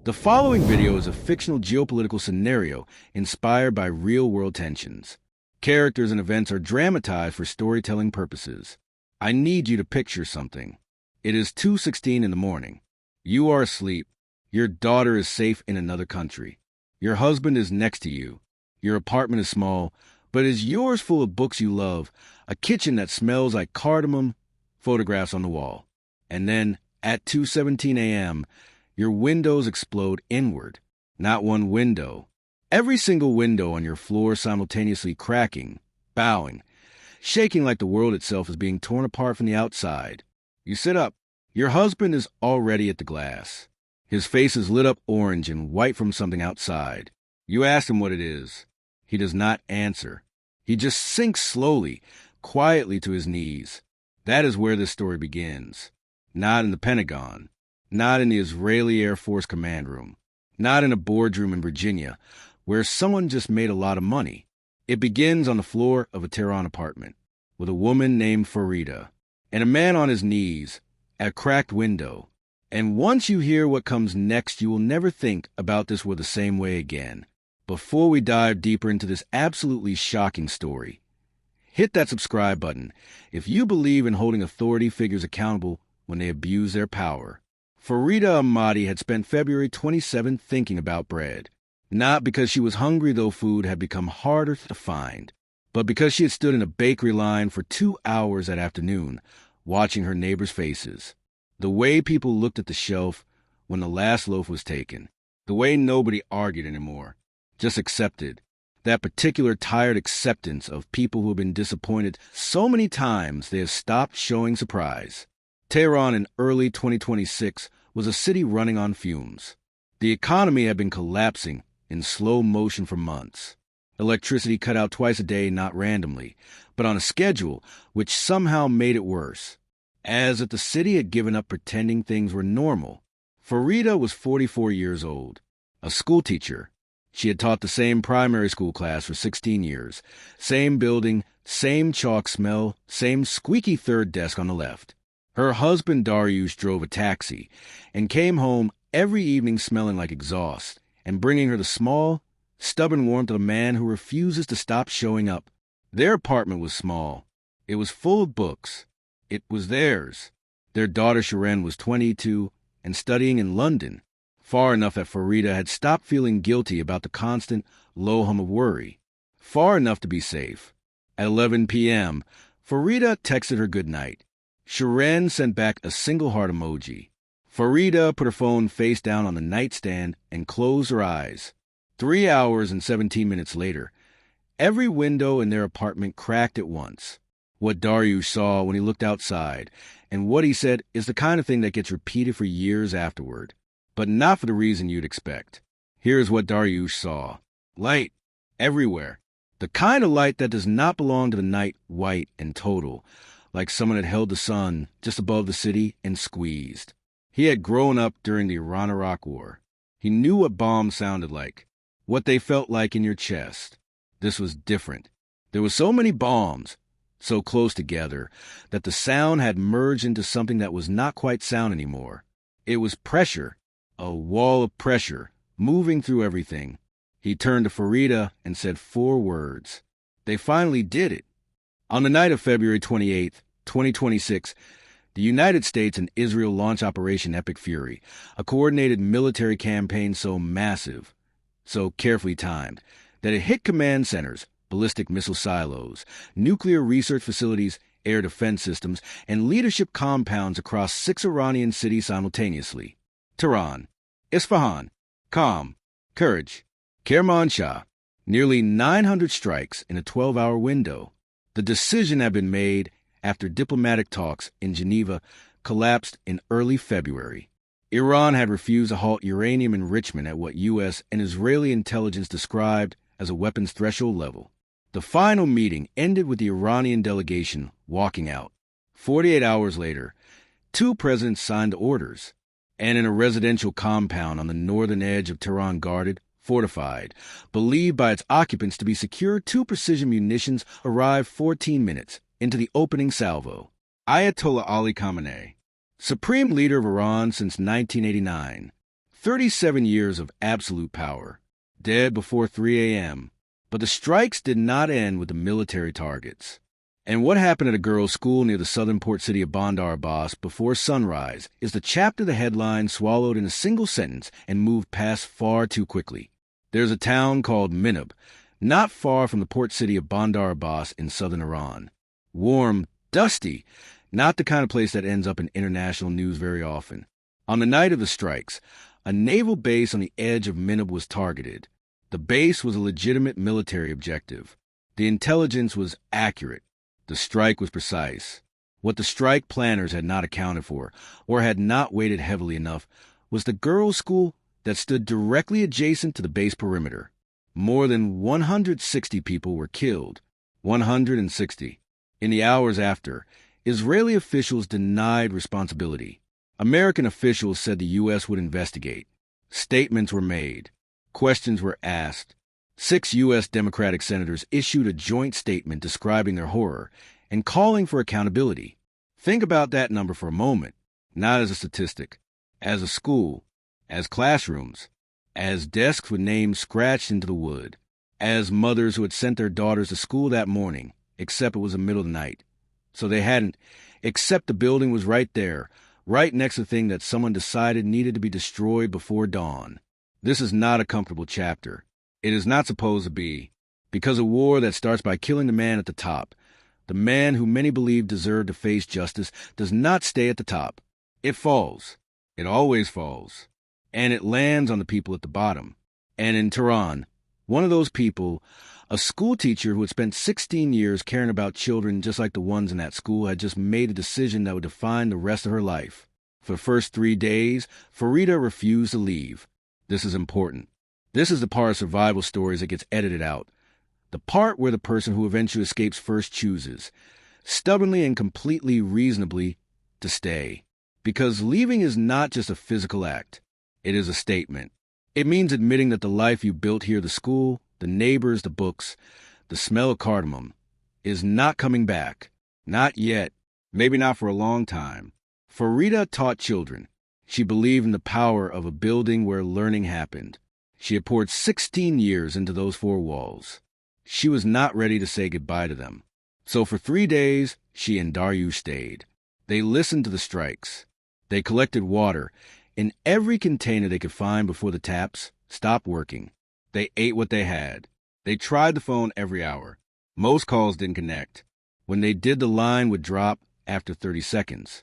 The following video is a fictional geopolitical scenario inspired by real-world tensions. Characters and events are dramatized for storytelling purposes. I need you to picture something. It is 2:16 in the morning. You are asleep. Your daughter is safe in another country. Your husband is next to you. Your apartment is small, but is yours full of books you love, a kitchen that smells like cardamom, photographs on the wall. And then, at 2:17 a.m., your windows explode inward. Not one window. Every single window on your floor simultaneously cracking, bowing, shaking like the world itself is being torn apart from the outside. You sit up. Your husband is already at the glass. His face is lit up orange and white from something outside. You ask him what it is. He does not answer. He just sinks slowly, quietly to his knees. That is where this story begins. Not in the Pentagon. Not in the Israeli Air Force command room. Not in a boardroom in Virginia, where someone just made a lot of money. It begins on the floor of a Tehran apartment, with a woman named Farida, and a man on his knees, at a cracked window. And once you hear what comes next, you will never think about this the same way again. Before we dive deeper into this absolutely shocking story, hit that subscribe button if you believe in holding authority figures accountable when they abuse their power. Farida Ahmadi had spent February 27th thinking about bread, not because she was hungry, though food had become harder to find, but because she had stood in a bakery line for 2 hours that afternoon, watching her neighbors' faces. The way people looked at the shelf when the last loaf was taken. The way nobody argued anymore, just accepted. That particular tired acceptance of people who have been disappointed so many times they have stopped showing surprise. Tehran in early 2026 was a city running on fumes. The economy had been collapsing in slow motion for months. Electricity cut out twice a day, not randomly, but on a schedule which somehow made it worse. As if the city had given up pretending things were normal. Farida was 44 years old, a schoolteacher. She had taught the same primary school class for 16 years. Same building, same chalk smell, same squeaky third desk on the left. Her husband Dariush drove a taxi and came home every evening smelling like exhaust and bringing her the small, stubborn warmth of a man who refuses to stop showing up. Their apartment was small. It was full of books. It was theirs. Their daughter Shiren was 22 and studying in London, far enough that Farida had stopped feeling guilty about the constant low hum of worry, far enough to be safe. At 11 p.m., Farida texted her good night. Shiren sent back a single heart emoji. Farida put her phone face down on the nightstand and closed her eyes. 3 hours and 17 minutes later, every window in their apartment cracked at once. What Dariush saw when he looked outside, and what he said is the kind of thing that gets repeated for years afterward, but not for the reason you'd expect. Here's what Dariush saw. Light everywhere. The kind of light that does not belong to the night, white and total, like someone had held the sun just above the city and squeezed. He had grown up during the Iran-Iraq War. He knew what bombs sounded like, what they felt like in your chest. This was different. There were so many bombs, so close together, that the sound had merged into something that was not quite sound anymore. It was pressure, a wall of pressure, moving through everything. He turned to Farida and said 4 words. They finally did it. On the night of February 28th, 2026, the United States and Israel launched Operation Epic Fury, a coordinated military campaign so massive, so carefully timed, that it hit command centers, ballistic missile silos, nuclear research facilities, air defense systems, and leadership compounds across 6 Iranian cities simultaneously. Tehran, Isfahan, Qom, Courage, Kermanshah, nearly 900 strikes in a 12-hour window. The decision had been made after diplomatic talks in Geneva collapsed in early February. Iran had refused to halt uranium enrichment at what U.S. and Israeli intelligence described as a weapons threshold level. The final meeting ended with the Iranian delegation walking out. 48 hours later, 2 presidents signed the orders, and in a residential compound on the northern edge of Tehran guarded, fortified, believed by its occupants to be secure, 2 precision munitions arrived 14 minutes into the opening salvo. Ayatollah Ali Khamenei, supreme leader of Iran since 1989, 37 years of absolute power, dead before 3 a.m. But the strikes did not end with the military targets. And what happened at a girls' school near the southern port city of Bandar Abbas before sunrise is the chapter the headline swallowed in a single sentence and moved past far too quickly. There's a town called Minab, not far from the port city of Bandar Abbas in southern Iran. Warm, dusty, not the kind of place that ends up in international news very often. On the night of the strikes, a naval base on the edge of Minab was targeted. The base was a legitimate military objective. The intelligence was accurate. The strike was precise. What the strike planners had not accounted for, or had not weighted heavily enough, was the girls' school that stood directly adjacent to the base perimeter. More than 160 people were killed. 160. In the hours after, Israeli officials denied responsibility. American officials said the U.S. would investigate. Statements were made. Questions were asked. 6 U.S. Democratic senators issued a joint statement describing their horror and calling for accountability. Think about that number for a moment, not as a statistic, as a school, as classrooms, as desks with names scratched into the wood, as mothers who had sent their daughters to school that morning, except it was the middle of the night. So they hadn't, except the building was right there, right next to the thing that someone decided needed to be destroyed before dawn. This is not a comfortable chapter. It is not supposed to be, because a war that starts by killing the man at the top, the man who many believe deserved to face justice, does not stay at the top. It falls. It always falls. And it lands on the people at the bottom. And in Tehran, one of those people, a schoolteacher who had spent 16 years caring about children just like the ones in that school, had just made a decision that would define the rest of her life. For the first 3 days, Farida refused to leave. This is important. This is the part of survival stories that gets edited out. The part where the person who eventually escapes first chooses, stubbornly and completely reasonably, to stay. Because leaving is not just a physical act. It is a statement. It means admitting that the life you built here, the school, the neighbors, the books, the smell of cardamom, is not coming back. Not yet. Maybe not for a long time. Farida taught children. She believed in the power of a building where learning happened. She had poured 16 years into those 4 walls. She was not ready to say goodbye to them. So for 3 days, she and Dariush stayed. They listened to the strikes. They collected water in every container they could find before the taps stopped working. They ate what they had. They tried the phone every hour. Most calls didn't connect. When they did, the line would drop after 30 seconds.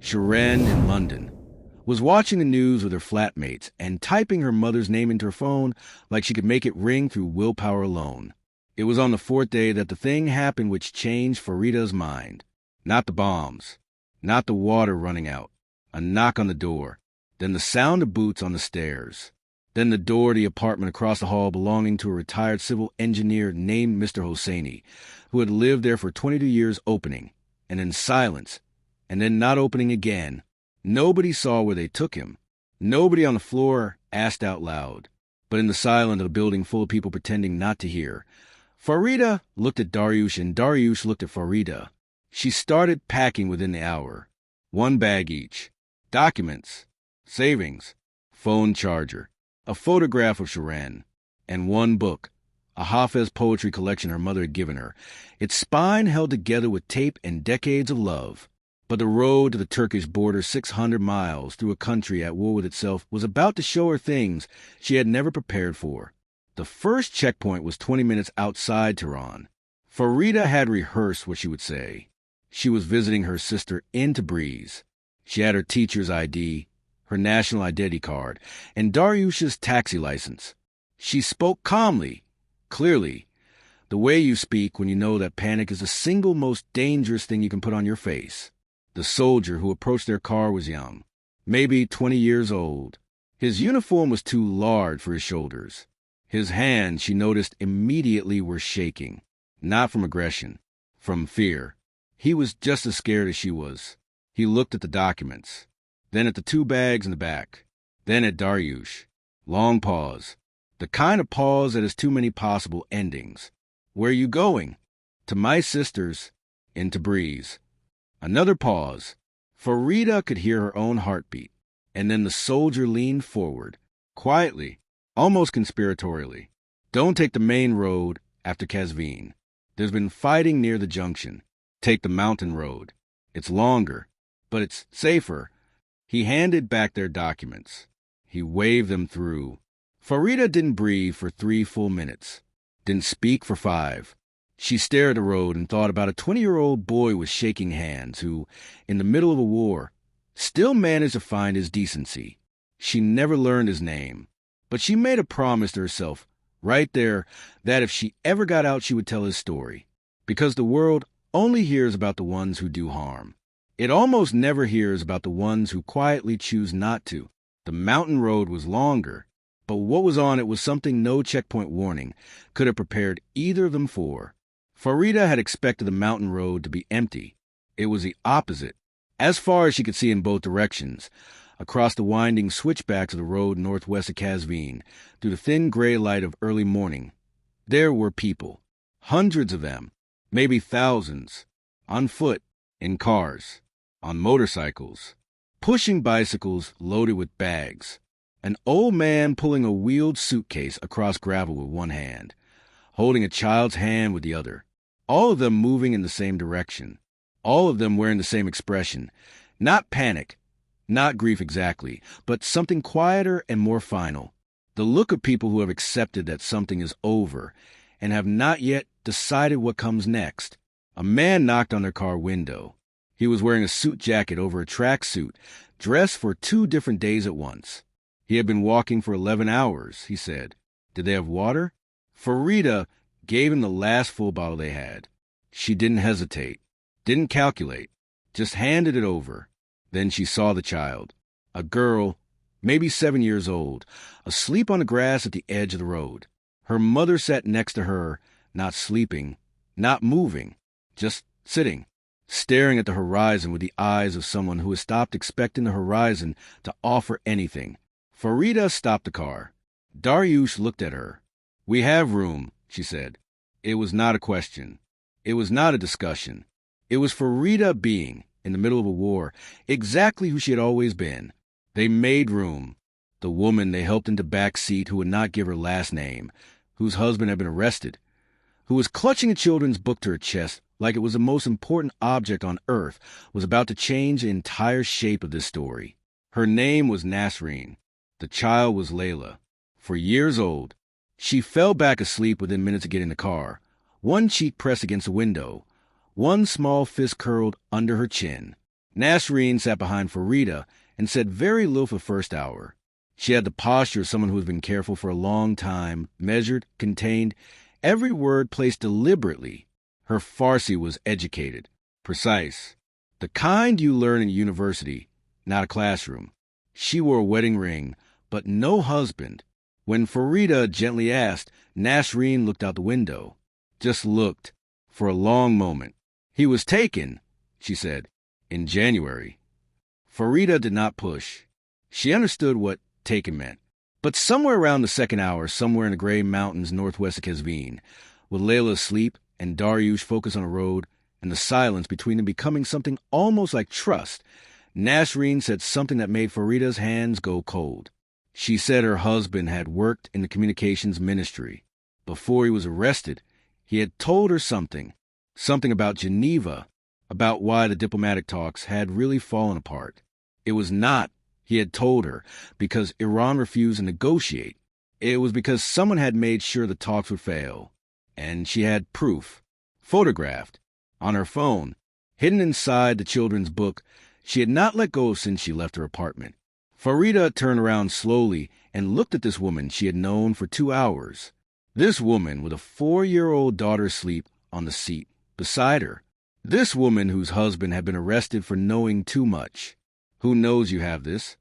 Shiren in London was watching the news with her flatmates and typing her mother's name into her phone like she could make it ring through willpower alone. It was on the 4th day that the thing happened which changed Farida's mind. Not the bombs. Not the water running out. A knock on the door. Then the sound of boots on the stairs. Then the door to the apartment across the hall belonging to a retired civil engineer named Mr. Hosseini, who had lived there for 22 years opening, and then silence, and then not opening again. Nobody saw where they took him. Nobody on the floor asked out loud. But in the silence of a building full of people pretending not to hear, Farida looked at Dariush and Dariush looked at Farida. She started packing within the hour. 1 bag each. Documents. Savings. Phone charger. A photograph of Shiren. And 1 book. A Hafez poetry collection her mother had given her. Its spine held together with tape and decades of love. But the road to the Turkish border, 600 miles through a country at war with itself, was about to show her things she had never prepared for. The first checkpoint was 20 minutes outside Tehran. Farida had rehearsed what she would say. She was visiting her sister in Tabriz. She had her teacher's ID, her national identity card, and Dariush's taxi license. She spoke calmly, clearly, the way you speak when you know that panic is the single most dangerous thing you can put on your face. The soldier who approached their car was young, maybe 20 years old. His uniform was too large for his shoulders. His hands, she noticed immediately, were shaking, not from aggression, from fear. He was just as scared as she was. He looked at the documents, then at the 2 bags in the back, then at Dariush. Long pause. The kind of pause that has too many possible endings. Where are you going? To my sister's, in Tabriz. Another pause. Farida could hear her own heartbeat, and then the soldier leaned forward, quietly, almost conspiratorially. Don't take the main road after Kazvin. There's been fighting near the junction. Take the mountain road. It's longer, but it's safer. He handed back their documents. He waved them through. Farida didn't breathe for 3 full minutes. Didn't speak for 5. She stared at the road and thought about a 20-year-old boy with shaking hands who, in the middle of a war, still managed to find his decency. She never learned his name, but she made a promise to herself right there that if she ever got out, she would tell his story, because the world only hears about the ones who do harm. It almost never hears about the ones who quietly choose not to. The mountain road was longer, but what was on it was something no checkpoint warning could have prepared either of them for. Farida had expected the mountain road to be empty. It was the opposite. As far as she could see in both directions, across the winding switchbacks of the road northwest of Kazvin, through the thin gray light of early morning, there were people. Hundreds of them, maybe thousands, on foot, in cars, on motorcycles, pushing bicycles loaded with bags. An old man pulling a wheeled suitcase across gravel with one hand, holding a child's hand with the other. All of them moving in the same direction. All of them wearing the same expression. Not panic, not grief exactly, but something quieter and more final. The look of people who have accepted that something is over and have not yet decided what comes next. A man knocked on their car window. He was wearing a suit jacket over a tracksuit, dressed for 2 different days at once. He had been walking for 11 hours, he said. Did they have water? Farida gave him the last full bottle they had. She didn't hesitate, didn't calculate, just handed it over. Then she saw the child, a girl, maybe 7 years old, asleep on the grass at the edge of the road. Her mother sat next to her, not sleeping, not moving, just sitting, staring at the horizon with the eyes of someone who has stopped expecting the horizon to offer anything. Farida stopped the car. Dariush looked at her. "We have room," she said. It was not a question. It was not a discussion. It was Farida being, in the middle of a war, exactly who she had always been. They made room. The woman they helped into back seat who would not give her last name, whose husband had been arrested, who was clutching a children's book to her chest like it was the most important object on earth, was about to change the entire shape of this story. Her name was Nasreen. The child was Layla, 4 years old. She fell back asleep within minutes of getting in the car, one cheek pressed against the window, one small fist curled under her chin. Nasreen sat behind Farida and said very little for the first hour. She had the posture of someone who has been careful for a long time, measured, contained, every word placed deliberately. Her Farsi was educated, precise, the kind you learn in a university, not a classroom. She wore a wedding ring, but no husband. When Farida gently asked, Nasreen looked out the window. Just looked, for a long moment. "He was taken," she said, "in January." Farida did not push. She understood what taken meant. But somewhere around the second hour, somewhere in the gray mountains northwest of Kazvin, with Layla asleep and Dariush focused on the road, and the silence between them becoming something almost like trust, Nasreen said something that made Farida's hands go cold. She said her husband had worked in the communications ministry. Before he was arrested, he had told her something about Geneva, about why the diplomatic talks had really fallen apart. It was not, he had told her, because Iran refused to negotiate. It was because someone had made sure the talks would fail. And she had proof, photographed, on her phone, hidden inside the children's book she had not let go since she left her apartment. Farida turned around slowly and looked at this woman she had known for 2 hours. This woman with a 4-year-old daughter asleep on the seat beside her. This woman whose husband had been arrested for knowing too much. "Who knows you have this?"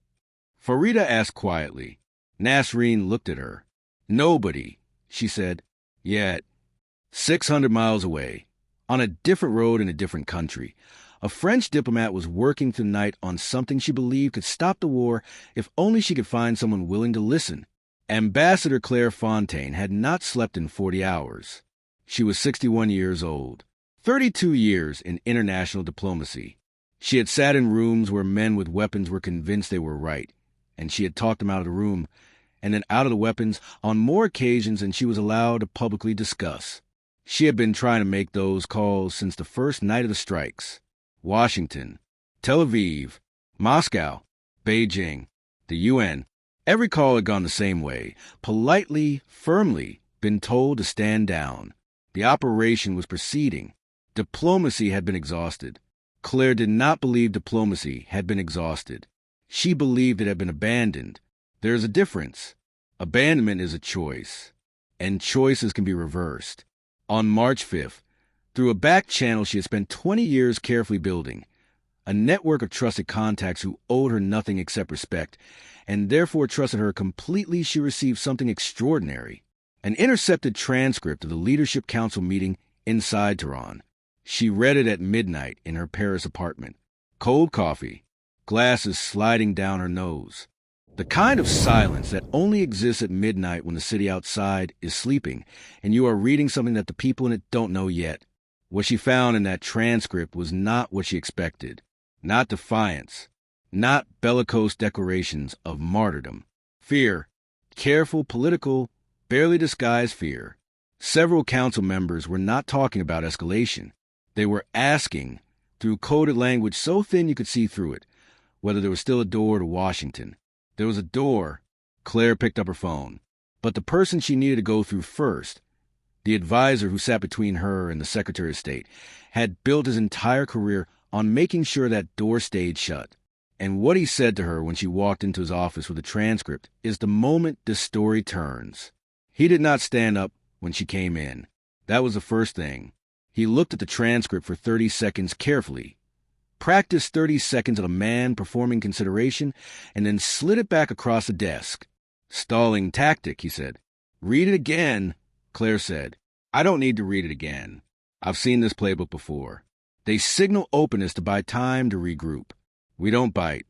Farida asked quietly. Nasreen looked at her. "Nobody," she said. "Yet. 600 miles away, on a different road in a different country, a French diplomat was working tonight on something she believed could stop the war if only she could find someone willing to listen. Ambassador Claire Fontaine had not slept in 40 hours. She was 61 years old, 32 years in international diplomacy. She had sat in rooms where men with weapons were convinced they were right, and she had talked them out of the room, and then out of the weapons on more occasions than she was allowed to publicly discuss. She had been trying to make those calls since the first night of the strikes. Washington, Tel Aviv, Moscow, Beijing, the UN. Every call had gone the same way, politely, firmly, been told to stand down. The operation was proceeding. Diplomacy had been exhausted. Claire did not believe diplomacy had been exhausted. She believed it had been abandoned. There is a difference. Abandonment is a choice, and choices can be reversed. On March 5th, through a back channel she had spent 20 years carefully building, a network of trusted contacts who owed her nothing except respect, and therefore trusted her completely, she received something extraordinary. An intercepted transcript of the Leadership Council meeting inside Tehran. She read it at midnight in her Paris apartment. Cold coffee, glasses sliding down her nose. The kind of silence that only exists at midnight when the city outside is sleeping, and you are reading something that the people in it don't know yet. What she found in that transcript was not what she expected. Not defiance. Not bellicose declarations of martyrdom. Fear. Careful, political, barely disguised fear. Several council members were not talking about escalation. They were asking, through coded language so thin you could see through it, whether there was still a door to Washington. There was a door. Claire picked up her phone. But the person she needed to go through first, the advisor who sat between her and the Secretary of State, had built his entire career on making sure that door stayed shut. And what he said to her when she walked into his office with a transcript is the moment this story turns. He did not stand up when she came in. That was the first thing. He looked at the transcript for 30 seconds carefully, practiced 30 seconds of a man performing consideration, and then slid it back across the desk. Stalling tactic, he said. Read it again, Claire said. I don't need to read it again. I've seen this playbook before. They signal openness to buy time to regroup. We don't bite.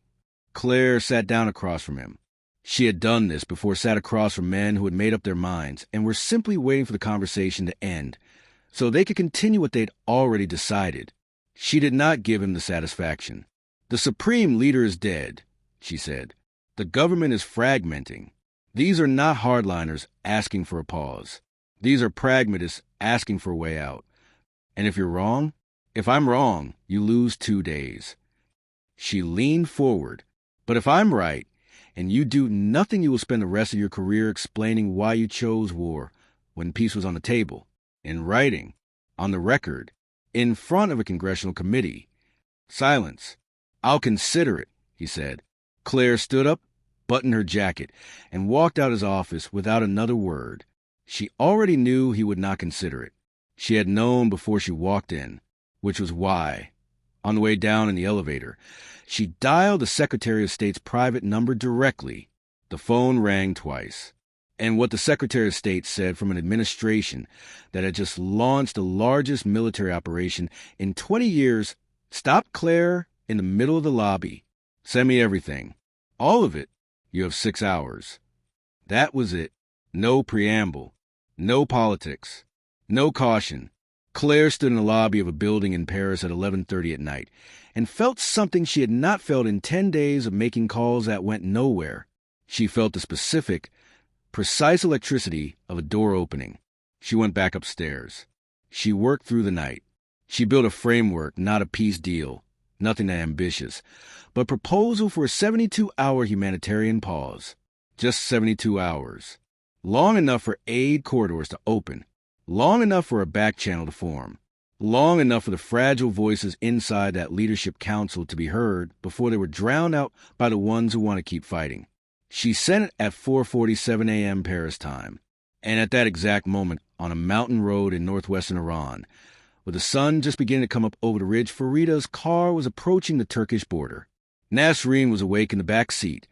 Claire sat down across from him. She had done this before, sat across from men who had made up their minds and were simply waiting for the conversation to end so they could continue what they'd already decided. She did not give him the satisfaction. The supreme leader is dead, she said. The government is fragmenting. These are not hardliners asking for a pause. These are pragmatists asking for a way out. And if you're wrong, if I'm wrong, you lose 2 days. She leaned forward. But if I'm right, and you do nothing, you will spend the rest of your career explaining why you chose war when peace was on the table, in writing, on the record, in front of a congressional committee. Silence. I'll consider it, he said. Claire stood up, buttoned her jacket, and walked out his office without another word. She already knew he would not consider it. She had known before she walked in, which was why, on the way down in the elevator, she dialed the Secretary of State's private number directly. The phone rang twice. And what the Secretary of State said from an administration that had just launched the largest military operation in 20 years stopped Claire in the middle of the lobby. Send me everything. All of it. You have 6 hours. That was it. No preamble. No politics. No caution. Claire stood in the lobby of a building in Paris at 11:30 at night and felt something she had not felt in 10 days of making calls that went nowhere. She felt the specific, precise electricity of a door opening. She went back upstairs. She worked through the night. She built a framework, not a peace deal, nothing that ambitious, but proposal for a 72-hour humanitarian pause. Just 72 hours. Long enough for aid corridors to open. Long enough for a back channel to form. Long enough for the fragile voices inside that leadership council to be heard before they were drowned out by the ones who want to keep fighting. She sent it at 4:47 a.m. Paris time, and at that exact moment, on a mountain road in northwestern Iran, with the sun just beginning to come up over the ridge, Farida's car was approaching the Turkish border. Nasreen was awake in the back seat,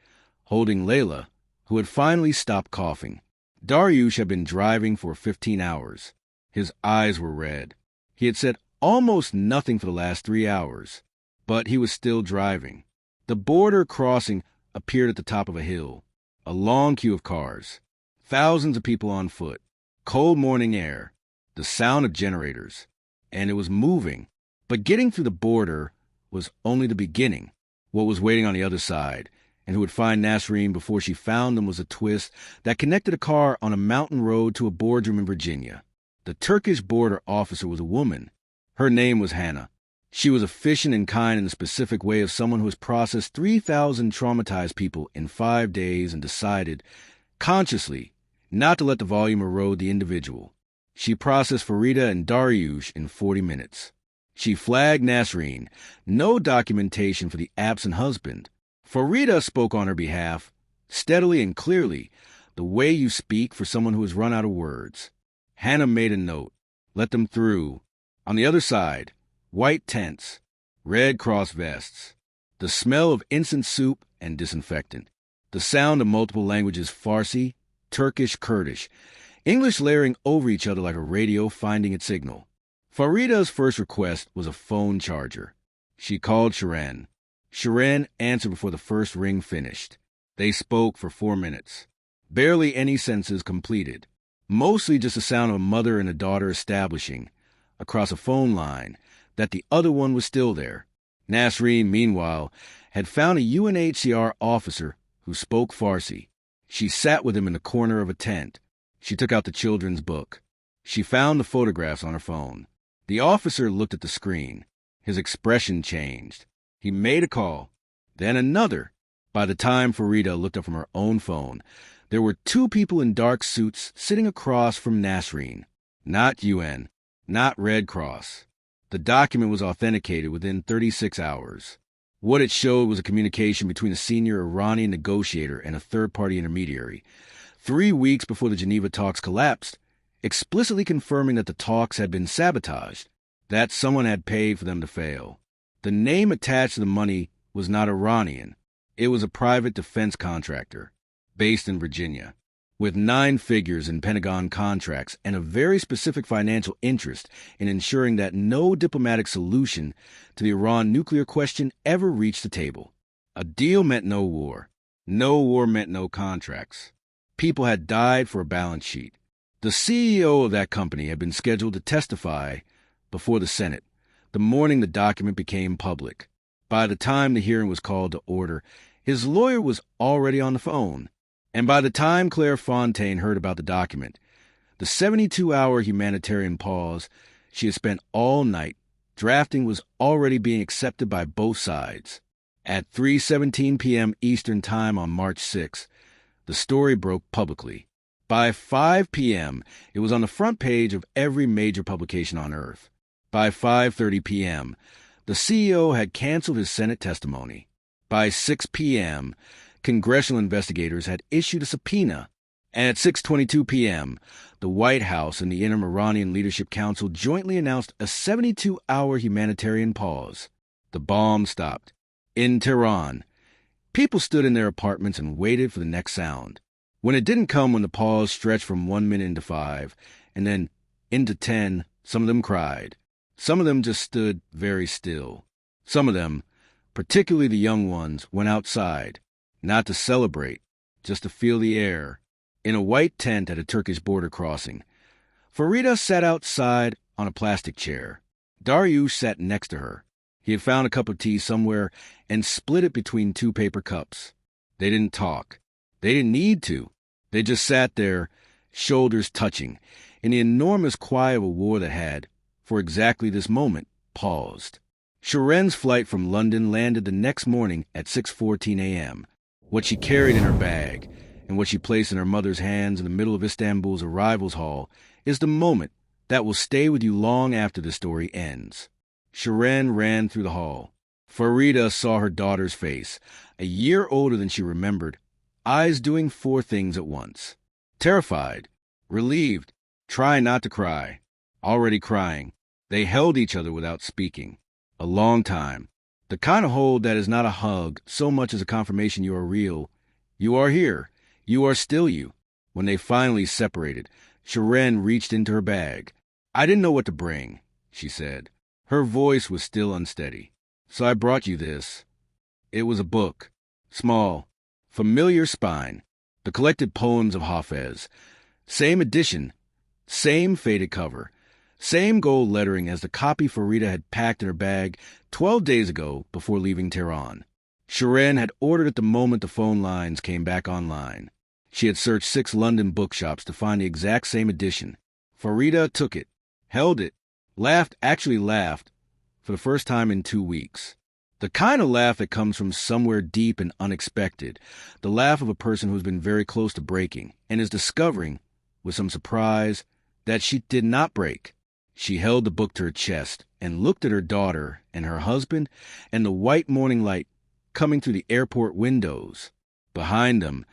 holding Layla, who had finally stopped coughing. Dariush had been driving for 15 hours. His eyes were red. He had said almost nothing for the last 3 hours, but he was still driving. The border crossing appeared at the top of a hill. A long queue of cars. Thousands of people on foot. Cold morning air. The sound of generators. And it was moving. But getting through the border was only the beginning. What was waiting on the other side, and who would find Nasreen before she found them was a twist that connected a car on a mountain road to a boardroom in Virginia. The Turkish border officer was a woman. Her name was Hannah. She was efficient and kind in the specific way of someone who has processed 3,000 traumatized people in 5 days and decided, consciously, not to let the volume erode the individual. She processed Farida and Dariush in 40 minutes. She flagged Nasreen, no documentation for the absent husband. Farida spoke on her behalf, steadily and clearly, the way you speak for someone who has run out of words. Hannah made a note. Let them through. On the other side, white tents, Red Cross vests, the smell of incense soup and disinfectant, the sound of multiple languages, Farsi, Turkish, Kurdish, English layering over each other like a radio finding its signal. Farida's first request was a phone charger. She called Shirin. Shirin answered before the first ring finished. They spoke for 4 minutes. Barely any sentences completed. Mostly just the sound of a mother and a daughter establishing, across a phone line, that the other one was still there. Nasreen, meanwhile, had found a UNHCR officer who spoke Farsi. She sat with him in the corner of a tent. She took out the children's book. She found the photographs on her phone. The officer looked at the screen. His expression changed. He made a call, then another. By the time Farida looked up from her own phone, there were 2 people in dark suits sitting across from Nasreen. Not UN, not Red Cross. The document was authenticated within 36 hours. What it showed was a communication between a senior Iranian negotiator and a third-party intermediary, 3 weeks before the Geneva talks collapsed, explicitly confirming that the talks had been sabotaged, that someone had paid for them to fail. The name attached to the money was not Iranian. It was a private defense contractor, based in Virginia, with 9 figures in Pentagon contracts and a very specific financial interest in ensuring that no diplomatic solution to the Iran nuclear question ever reached the table. A deal meant no war. No war meant no contracts. People had died for a balance sheet. The CEO of that company had been scheduled to testify before the Senate the morning the document became public. By the time the hearing was called to order, his lawyer was already on the phone. And by the time Claire Fontaine heard about the document, the 72-hour humanitarian pause she had spent all night drafting was already being accepted by both sides. At 3:17 p.m. Eastern Time on March 6, the story broke publicly. By 5 p.m., it was on the front page of every major publication on Earth. By 5:30 p.m., the CEO had canceled his Senate testimony. By 6 p.m., congressional investigators had issued a subpoena. And at 6:22 p.m., the White House and the Interim Iranian Leadership Council jointly announced a 72-hour humanitarian pause. The bomb stopped. In Tehran, people stood in their apartments and waited for the next sound. When it didn't come when the pause stretched from 1 minute into 5, and then into 10, some of them cried. Some of them just stood very still. Some of them, particularly the young ones, went outside, not to celebrate, just to feel the air. In a white tent at a Turkish border crossing, Farida sat outside on a plastic chair. Dariush sat next to her. He had found a cup of tea somewhere and split it between 2 paper cups. They didn't talk. They didn't need to. They just sat there, shoulders touching, in the enormous quiet of a war that had, for exactly this moment, paused. Shirin's flight from London landed the next morning at 6:14 a.m. What she carried in her bag and what she placed in her mother's hands in the middle of Istanbul's arrivals hall is the moment that will stay with you long after the story ends. Shirin ran through the hall. Farida saw her daughter's face, a year older than she remembered, eyes doing 4 things at once. Terrified, relieved, trying not to cry, already crying. They held each other without speaking. A long time. The kind of hold that is not a hug so much as a confirmation you are real. You are here. You are still you. When they finally separated, Shirin reached into her bag. I didn't know what to bring, she said. Her voice was still unsteady. So I brought you this. It was a book. Small. Familiar spine. The collected poems of Hafez. Same edition. Same faded cover. Same gold lettering as the copy Farida had packed in her bag 12 days ago before leaving Tehran. Shirin had ordered it the moment the phone lines came back online. She had searched 6 London bookshops to find the exact same edition. Farida took it, held it, actually laughed, for the first time in 2 weeks. The kind of laugh that comes from somewhere deep and unexpected, the laugh of a person who's been very close to breaking and is discovering, with some surprise, that she did not break. She held the book to her chest and looked at her daughter and her husband and the white morning light coming through the airport windows. Behind them,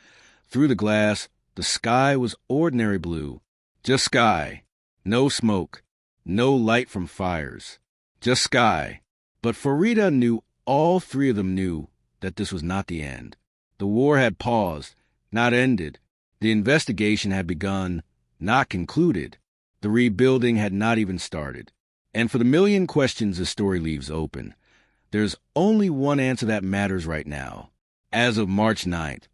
through the glass, the sky was ordinary blue. Just sky. No smoke. No light from fires. Just sky. But Farida knew, all 3 of them knew, that this was not the end. The war had paused, not ended. The investigation had begun, not concluded. The rebuilding had not even started. And for the million questions this story leaves open, there's only one answer that matters right now. As of March 9th,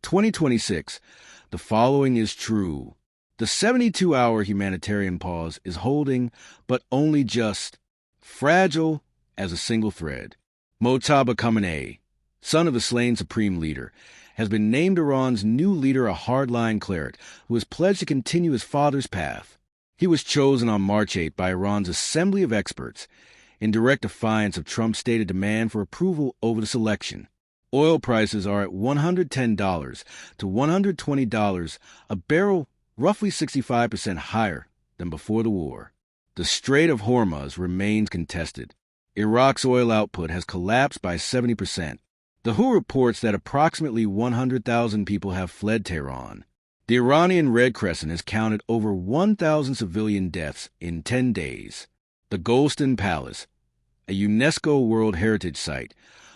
2026, the following is true. The 72-hour humanitarian pause is holding, but only just, fragile as a single thread. Mojtaba Khamenei, son of the slain supreme leader, has been named Iran's new leader, a hardline cleric who has pledged to continue his father's path. He was chosen on March 8 by Iran's Assembly of Experts in direct defiance of Trump's stated demand for approval over the selection. Oil prices are at $110 to $120 a barrel, roughly 65% higher than before the war. The Strait of Hormuz remains contested. Iraq's oil output has collapsed by 70%. The WHO reports that approximately 100,000 people have fled Tehran. The Iranian Red Crescent has counted over 1,000 civilian deaths in 10 days. The Golden Palace, a UNESCO World Heritage Site,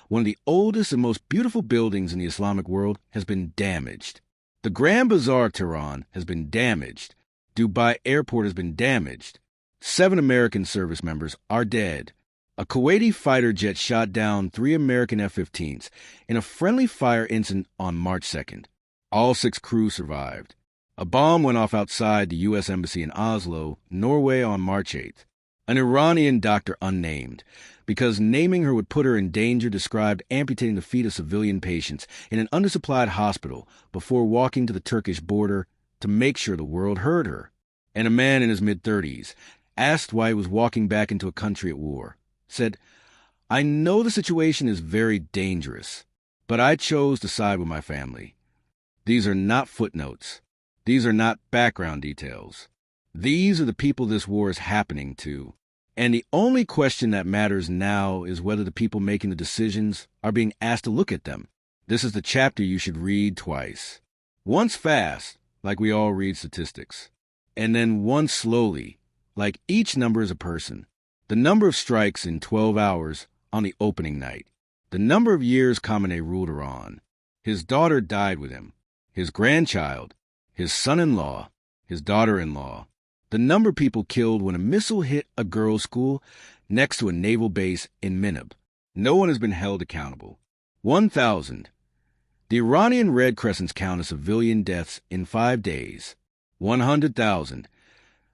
one of the oldest and most beautiful buildings in the Islamic world, has been damaged. The Grand Bazaar of Tehran has been damaged. Dubai Airport has been damaged. 7 American service members are dead. A Kuwaiti fighter jet shot down 3 American F-15s in a friendly fire incident on March 2nd. All 6 crew survived. A bomb went off outside the U.S. Embassy in Oslo, Norway on March 8th. An Iranian doctor unnamed, because naming her would put her in danger, described amputating the feet of civilian patients in an undersupplied hospital before walking to the Turkish border to make sure the world heard her. And a man in his mid-30s, asked why he was walking back into a country at war, said, "I know the situation is very dangerous, but I chose to side with my family." These are not footnotes. These are not background details. These are the people this war is happening to. And the only question that matters now is whether the people making the decisions are being asked to look at them. This is the chapter you should read twice. Once fast, like we all read statistics. And then once slowly, like each number is a person. The number of strikes in 12 hours on the opening night. The number of years Khamenei ruled Iran. His daughter died with him. His grandchild. His son-in-law. His daughter-in-law. The number of people killed when a missile hit a girls' school next to a naval base in Minab. No one has been held accountable. 1,000. The Iranian Red Crescent's count of civilian deaths in 5 days. 100,000.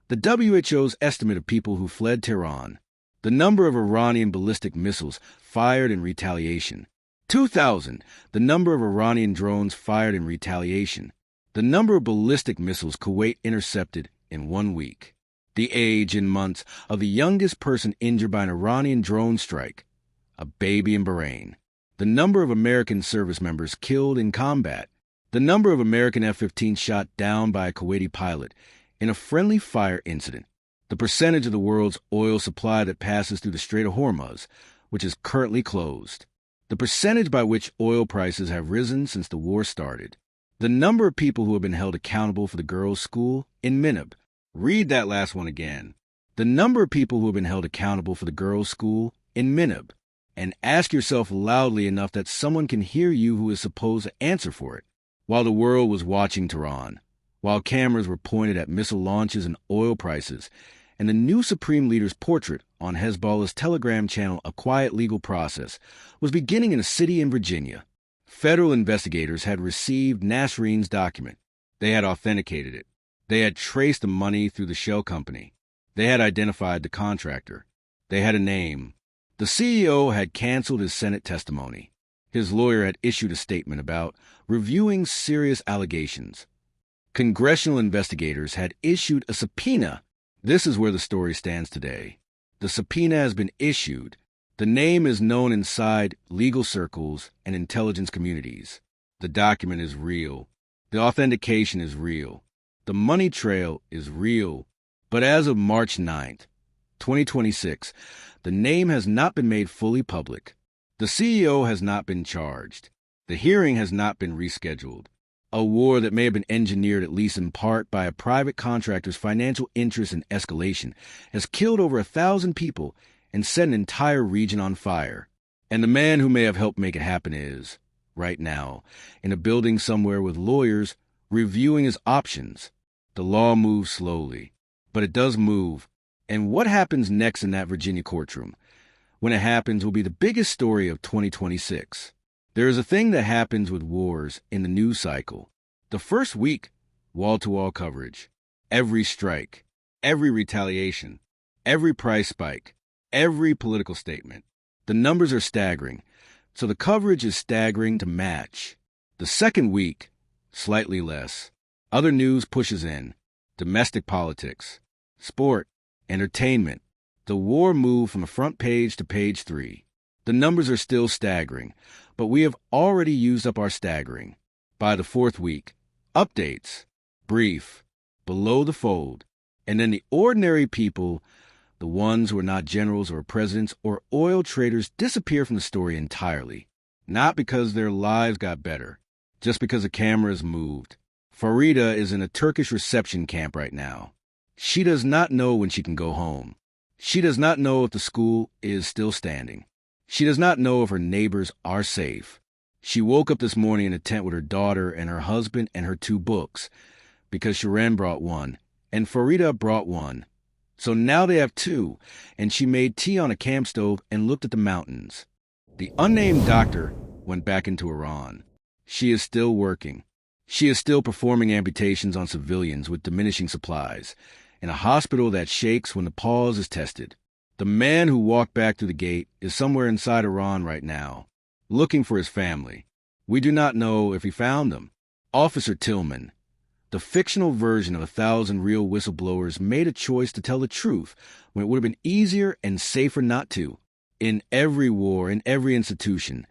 The WHO's estimate of people who fled Tehran. The number of Iranian ballistic missiles fired in retaliation. 2,000. The number of Iranian drones fired in retaliation. The number of ballistic missiles Kuwait intercepted in 1 week. The age in months of the youngest person injured by an Iranian drone strike. A baby in Bahrain. The number of American service members killed in combat. The number of American F-15 shot down by a Kuwaiti pilot in a friendly fire incident. The percentage of the world's oil supply that passes through the Strait of Hormuz, which is currently closed. The percentage by which oil prices have risen since the war started. The number of people who have been held accountable for the girls' school in Minab. Read that last one again. The number of people who have been held accountable for the girls' school in Minab. And ask yourself loudly enough that someone can hear you who is supposed to answer for it. While the world was watching Tehran, while cameras were pointed at missile launches and oil prices, and the new Supreme Leader's portrait on Hezbollah's Telegram channel, A Quiet Legal Process, was beginning in a city in Virginia. Federal investigators had received Nasreen's document. They had authenticated it. They had traced the money through the shell company. They had identified the contractor. They had a name. The CEO had canceled his Senate testimony. His lawyer had issued a statement about reviewing serious allegations. Congressional investigators had issued a subpoena. This is where the story stands today. The subpoena has been issued. The name is known inside legal circles and intelligence communities. The document is real. The authentication is real. The money trail is real. But as of March 9th, 2026, the name has not been made fully public. The CEO has not been charged. The hearing has not been rescheduled. A war that may have been engineered at least in part by a private contractor's financial interest in escalation has killed over 1,000 people and set an entire region on fire. And the man who may have helped make it happen is, right now, in a building somewhere with lawyers reviewing his options. The law moves slowly, but it does move. And what happens next in that Virginia courtroom? When it happens will be the biggest story of 2026. There is a thing that happens with wars in the news cycle. The first week, wall-to-wall coverage. Every strike, every retaliation, every price spike, every political statement. The numbers are staggering, so the coverage is staggering to match. The second week, slightly less. Other news pushes in. Domestic politics, sport, entertainment. The war moved from the front page to page 3. The numbers are still staggering, but we have already used up our staggering. By the fourth week, updates, brief, below the fold, and then the ordinary people, the ones who are not generals or presidents or oil traders, disappear from the story entirely. Not because their lives got better, just because the cameras moved. Farida is in a Turkish reception camp right now. She does not know when she can go home. She does not know if the school is still standing. She does not know if her neighbors are safe. She woke up this morning in a tent with her daughter and her husband and her 2 books, because Sharon brought one, and Farida brought one. So now they have 2, and she made tea on a camp stove and looked at the mountains. The unnamed doctor went back into Iran. She is still working. She is still performing amputations on civilians with diminishing supplies, in a hospital that shakes when the pause is tested. The man who walked back through the gate is somewhere inside Iran right now, looking for his family. We do not know if he found them. Officer Tillman, the fictional version of 1,000 real whistleblowers, made a choice to tell the truth when it would have been easier and safer not to. In every war, in every institution,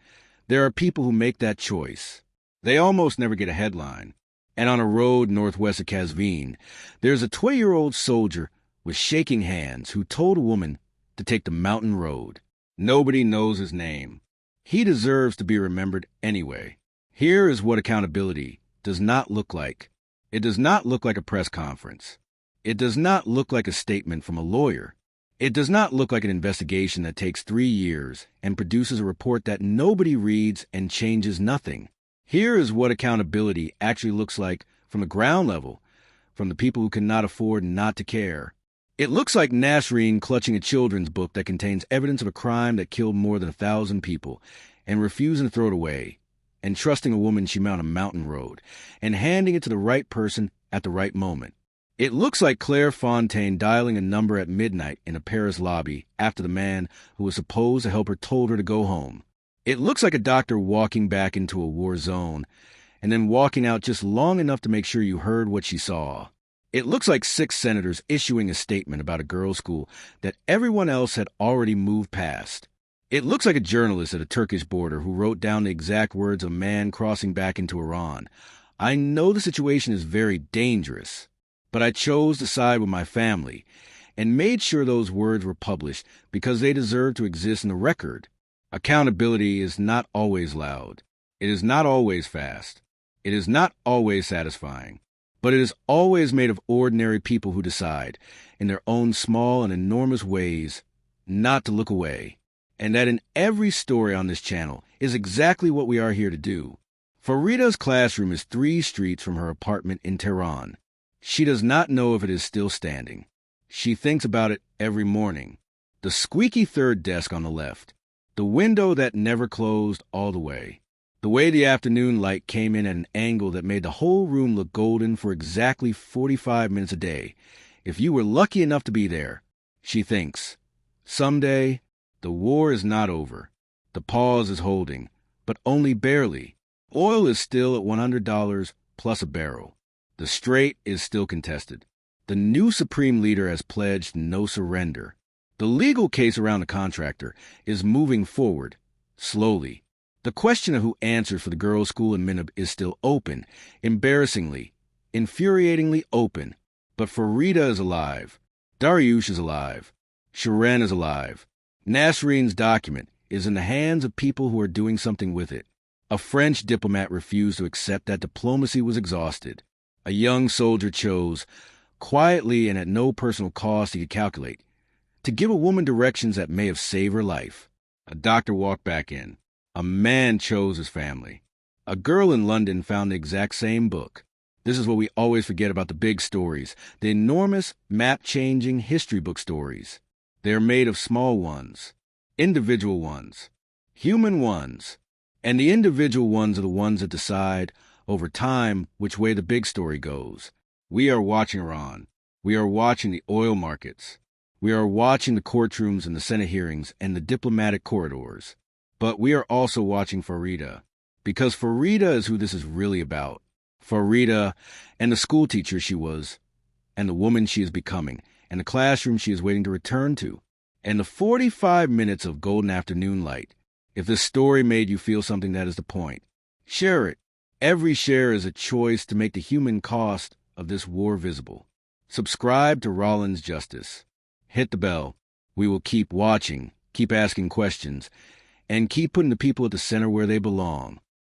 there are people who make that choice. They almost never get a headline. And on a road northwest of Kazvin, there's a 20-year-old soldier with shaking hands who told a woman to take the mountain road. Nobody knows his name. He deserves to be remembered anyway. Here is what accountability does not look like. It does not look like a press conference. It does not look like a statement from a lawyer. It does not look like an investigation that takes 3 years and produces a report that nobody reads and changes nothing. Here is what accountability actually looks like from the ground level, from the people who cannot afford not to care. It looks like Nasreen clutching a children's book that contains evidence of a crime that killed more than 1,000 people and refusing to throw it away, and trusting a woman she met on a mountain road and handing it to the right person at the right moment. It looks like Claire Fontaine dialing a number at midnight in a Paris lobby after the man who was supposed to help her told her to go home. It looks like a doctor walking back into a war zone and then walking out just long enough to make sure you heard what she saw. It looks like 6 senators issuing a statement about a girls' school that everyone else had already moved past. It looks like a journalist at a Turkish border who wrote down the exact words of a man crossing back into Iran. I know the situation is very dangerous, but I chose to side with my family and made sure those words were published because they deserve to exist in the record. Accountability is not always loud. It is not always fast. It is not always satisfying. But it is always made of ordinary people who decide, in their own small and enormous ways, not to look away. And that in every story on this channel is exactly what we are here to do. Farida's classroom is 3 streets from her apartment in Tehran. She does not know if it is still standing. She thinks about it every morning. The squeaky 3rd desk on the left. The window that never closed all the way. The way the afternoon light came in at an angle that made the whole room look golden for exactly 45 minutes a day, if you were lucky enough to be there. She thinks, someday, the war is not over. The pause is holding, but only barely. Oil is still at $100 plus a barrel. The strait is still contested. The new supreme leader has pledged no surrender. The legal case around the contractor is moving forward, slowly. The question of who answers for the girls' school in Minab is still open, embarrassingly, infuriatingly open. But Farida is alive. Dariush is alive. Shiren is alive. Nasreen's document is in the hands of people who are doing something with it. A French diplomat refused to accept that diplomacy was exhausted. A young soldier chose, quietly and at no personal cost he could calculate, to give a woman directions that may have saved her life. A doctor walked back in. A man chose his family. A girl in London found the exact same book. This is what we always forget about the big stories, the enormous, map-changing history book stories. They are made of small ones, individual ones, human ones. And the individual ones are the ones that decide, over time, which way the big story goes. We are watching Iran. We are watching the oil markets. We are watching the courtrooms and the Senate hearings and the diplomatic corridors. But we are also watching Farida, because Farida is who this is really about. Farida and the schoolteacher she was, and the woman she is becoming, and the classroom she is waiting to return to, and the 45 minutes of golden afternoon light. If this story made you feel something, that is the point. Share it. Every share is a choice to make the human cost of this war visible. Subscribe to RAWLENS Justice. Hit the bell. We will keep watching, keep asking questions, and keep putting the people at the center where they belong.